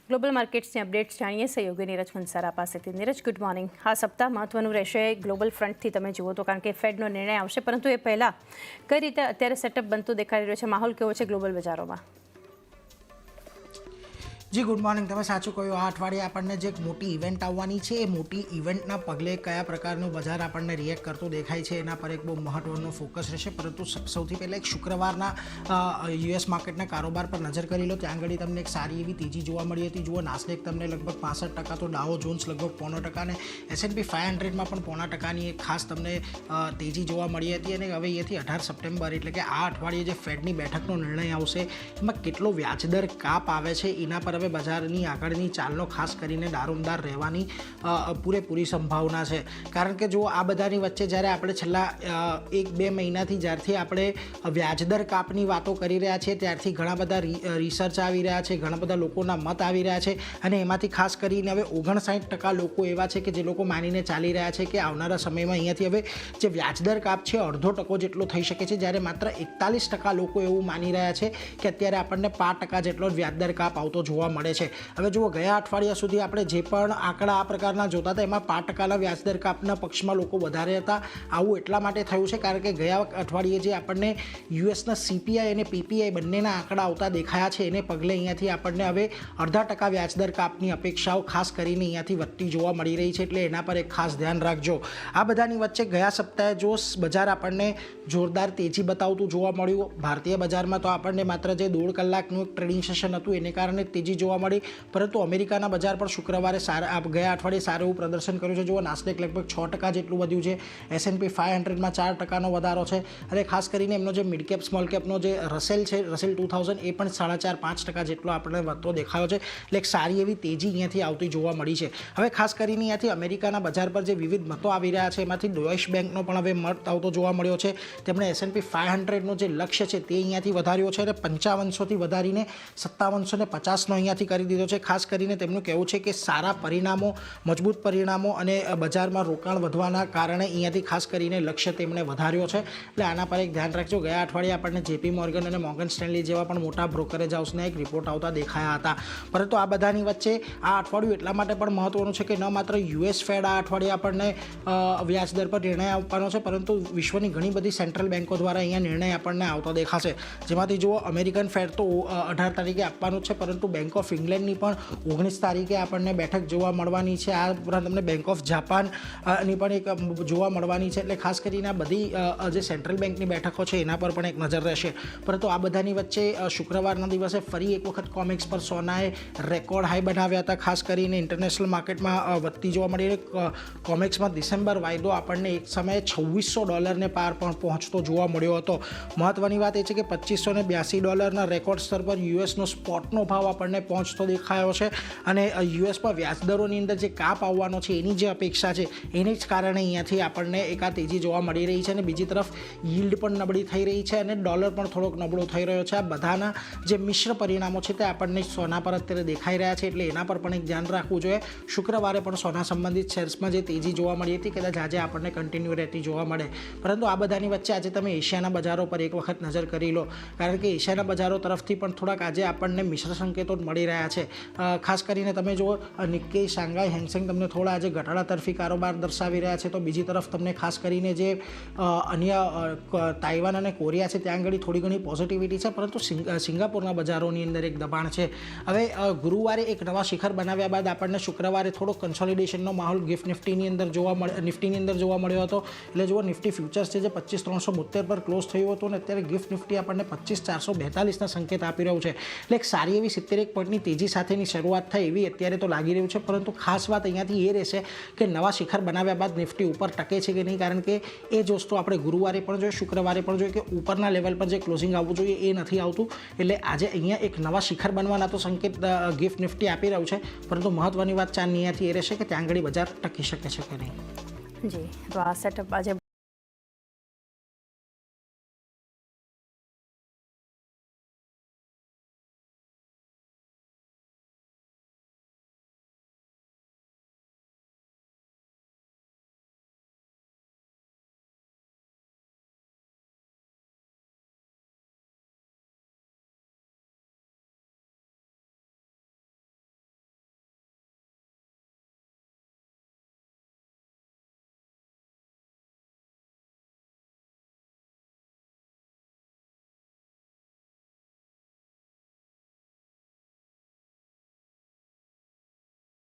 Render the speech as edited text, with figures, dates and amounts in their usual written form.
Global માર્કેટ્સની updates જાણીએ સહયોગી નીરજ કંસારા પાસેથી। Neeraj, good morning. આ સપ્તાહ મહત્વનું રહેશે ગ્લોબલ ફ્રન્ટથી તમે જુઓ તો, કારણ કે ફેડનો નિર્ણય આવશે, પરંતુ એ પહેલાં કઈ રીતે અત્યારે સેટઅપ બનતું દેખાઈ રહ્યું છે? માહોલ કેવો છે ગ્લોબલ બજારોમાં? જી ગુડ મોર્નિંગ। તમે સાચું કહ્યું, આ અઠવાડિયે આપણને જે એક મોટી ઇવેન્ટ આવવાની છે, એ મોટી ઇવેન્ટના પગલે કયા પ્રકારનું બજાર આપણને રિએક્ટ કરતું દેખાય છે એના પર એક બહુ મહત્વનો ફોકસ રહેશે। પરંતુ સૌથી પહેલાં એક શુક્રવારના યુએસ માર્કેટના કારોબાર પર નજર કરી લો। ત્યાં આગળ તમને એક સારી એવી તેજી જોવા મળી હતી। જુઓ, નાસ્ડેક તમને લગભગ 65%, તો ડાઉ જોન્સ લગભગ 0.5% અને S&P 500માં પણ 0.5%ની એક ખાસ તમને તેજી જોવા મળી હતી। અને હવે અહીંયાથી 18 સપ્ટેમ્બર એટલે કે આ અઠવાડિયે જે ફેડની બેઠકનો નિર્ણય આવશે, એમાં કેટલો વ્યાજદર કાપ આવે છે એના પર હવે બજારની આગળની ચાલનો ખાસ કરીને દારોમદાર રહેવાની પૂરેપૂરી સંભાવના છે। કારણ કે જો આ બધાની વચ્ચે જ્યારે આપણે છેલ્લા 1-2 મહિનાથી જ્યારથી આપણે વ્યાજદર કાપની વાતો કરી રહ્યા છીએ, ત્યારથી ઘણા બધા રિસર્ચ આવી રહ્યા છે, ઘણા બધા લોકોના મત આવી રહ્યા છે, અને એમાંથી ખાસ કરીને હવે 59% લોકો એવા છે કે જે લોકો માનીને ચાલી રહ્યા છે કે આવનારા સમયમાં અહીંયાથી હવે જે વ્યાજદર કાપ છે 0.5% જેટલો થઈ શકે છે, જ્યારે માત્ર 41% લોકો એવું માની રહ્યા છે કે અત્યારે આપણને 5% જેટલો વ્યાજદર કાપ આવતો જોવા મળે છે। હવે જુઓ, ગયા અઠવાડિયા સુધી આપણે જે પણ આંકડા આ પ્રકારના જોતા હતા, એમાં 5%ના વ્યાજદર કાપના પક્ષમાં લોકો વધારે હતા। આવું એટલા માટે થયું છે કારણ કે ગયા અઠવાડિયે જે આપણને યુએસના CPI અને PPI બંનેના આંકડા આવતા દેખાયા છે, એને પગલે અહીંયાથી આપણને હવે 0.5% વ્યાજદર કાપની અપેક્ષાઓ ખાસ કરીને અહીંયાથી વધતી જોવા મળી રહી છે। એટલે એના પર એક ખાસ ધ્યાન રાખજો। આ બધાની વચ્ચે ગયા સપ્તાહે જો બજાર આપણને જોરદાર તેજી બતાવતું જોવા મળ્યું। ભારતીય બજારમાં તો આપણને માત્ર જે 1.5 કલાકનું એક ટ્રેડિંગ સેશન હતું એને કારણે તેજી જોવા મળી, પરંતુ અમેરિકાના બજાર પર શુક્રવારે ગયા અઠવાડિયે સારું એવું પ્રદર્શન કર્યું છે। જુઓ, નાસ્ડેક લગભગ 6% જેટલું વધ્યું છે, S&P 500માં 4%નો વધારો છે, અને ખાસ કરીને એમનો જે મિડ કેપ સ્મોલ કેપનો જે રસેલ છે, રસેલ 2000, એ પણ 4.5% જેટલો આપણને વધતો દેખાયો છે। એટલે એક સારી એવી તેજી અહીંયાથી આવતી જોવા મળી છે। હવે ખાસ કરીને અહીંયાથી અમેરિકાના બજાર પર જે વિવિધ મતો આવી રહ્યા છે, એમાંથી ડોઇશ બેંકનો પણ હવે મત આવતો જોવા મળ્યો છે। તેમણે S&P 500નો જે લક્ષ્ય છે તે અહીંયાથી વધાર્યો છે, અને 5500થી વધારીને 5750નો અહીંયાથી કરી દીધો છે। ખાસ કરીને તેમનું કહેવું છે કે સારા પરિણામો, મજબૂત પરિણામો અને બજારમાં રોકાણ વધવાના કારણે અહીંયાથી ખાસ કરીને લક્ષ્ય તેમણે વધાર્યો છે। એટલે આના પર એક ધ્યાન રાખજો। ગયા અઠવાડિયે આપણને JP મોર્ગન અને મોર્ગન સ્ટેનલી જેવા પણ મોટા બ્રોકરેજ હાઉસના એક રિપોર્ટ આવતા દેખાયા હતા। પરંતુ આ બધાની વચ્ચે આ અઠવાડિયું એટલા માટે પણ મહત્વનું છે કે ન માત્ર US ફેડ આ અઠવાડિયે આપણને વ્યાજદર પર નિર્ણય આપવાનો છે, પરંતુ વિશ્વની ઘણી બધી સેન્ટ્રલ બેન્કો દ્વારા અહીંયા નિર્ણય આપણને આવતો દેખાશે। જેમાંથી જુઓ, અમેરિકન ફેડ તો 18 તારીખે આપવાનું છે, પરંતુ બેંક ઓફ ઇંગ્લેન્ડની પણ 19 તારીખે આપણને બેઠક જોવા મળવાની છે। આ ઉપરાંત તમને બેંક ઓફ જાપાનની પણ એક જોવા મળવાની છે। એટલે ખાસ કરીને આ બધી જે સેન્ટ્રલ બેંકની બેઠકો છે એના પર પણ એક નજર રહેશે। પરંતુ આ બધાની વચ્ચે શુક્રવારના દિવસે ફરી એક વખત કોમેક્સ પર સોનાએ રેકોર્ડ હાઈ બનાવ્યા હતા। ખાસ કરીને ઇન્ટરનેશનલ માર્કેટમાં વધતી જોવા મળી। કોમેક્સમાં ડિસેમ્બર વાયદો આપણને એક સમયે $2600 પાર પણ પહોંચતો જોવા મળ્યો હતો। મહત્વની વાત એ છે કે $2582 રેકોર્ડ સ્તર પર યુએસનો સ્પોટનો ભાવ આપણને પહોંચતો દેખાયો છે, અને યુએસમાં વ્યાજદરોની અંદર જે કાપ આવવાનો છે એની જે અપેક્ષા છે એને જ કારણે અહીંયાથી આપણને એક આ તેજી જોવા મળી રહી છે। અને બીજી તરફ yieldડ પણ નબળી થઈ રહી છે, અને ડોલર પણ થોડોક નબળો થઈ રહ્યો છે। આ બધાના જે મિશ્ર પરિણામો છે તે આપણને સોના પર અત્યારે દેખાઈ રહ્યા છે, એટલે એના પર પણ એક ધ્યાન રાખવું જોઈએ। શુક્રવારે પણ સોના સંબંધિત શેર્સમાં જે તેજી જોવા મળી હતી, કદાચ આજે આપણને કન્ટિન્યુ રહેતી જોવા મળે। પરંતુ આ બધાની વચ્ચે આજે તમે એશિયાના બજારો પર એક વખત નજર કરી લો, કારણ કે એશિયાના બજારો તરફથી પણ થોડાક આજે આપણને મિશ્ર સંકેતો મળી રહ્યા છે। ખાસ કરીને તમે જુઓ, નિક્કેઈ, શાંઘાઈ, હેંગસેંગ તમને થોડા આજે ઘટાડા તરફી કારોબાર દર્શાવી રહ્યા છે, તો બીજી તરફ તમને ખાસ કરીને જે અન્ય તાઇવાન અને કોરિયા છે ત્યાં આગળ થોડી ઘણી પોઝિટિવિટી છે, પરંતુ સિંગાપુરના બજારોની અંદર એક દબાણ છે। હવે ગુરુવારે એક નવા શિખર બનાવ્યા બાદ આપણને શુક્રવારે થોડો કન્સોલિડેશનનો માહોલ ગિફ્ટ નિફ્ટીની અંદર જોવા મળ્યો હતો। એટલે જુઓ, નિફ્ટી ફ્યુચર્સ છે જે 25372 પર ક્લોઝ થયું હતું, અને અત્યારે ગિફ્ટ નિફ્ટી આપણને 25442ના સંકેત આપી રહ્યું છે। એટલે એક સારી એવી 71 પોઈન્ટની તેજી સાથેની શરૂઆત થાય એવી અત્યારે તો લાગી રહ્યું છે। પરંતુ ખાસ વાત અહીંયાથી એ રહેશે કે નવા શિખર બનાવ્યા બાદ નિફ્ટી ઉપર ટકે છે કે નહીં, કારણ કે એ જ વસ્તુ આપણે ગુરુવારે પણ જોઈએ, શુક્રવારે પણ જોઈએ કે ઉપરના લેવલ પર જે ક્લોઝિંગ આવવું જોઈએ એ નથી આવતું। એટલે આજે અહીંયા એક નવા શિખર બનવાના તો સંકેત ગિફ્ટ નિફ્ટી આપી રહ્યું છે, પરંતુ મહત્વની વાત ચાંદની અહીંયાથી એ રહેશે કે ત્યાં આગળ બજાર ટકી શકે છે કે નહીં। જી, તો આ સેટઅપ આજે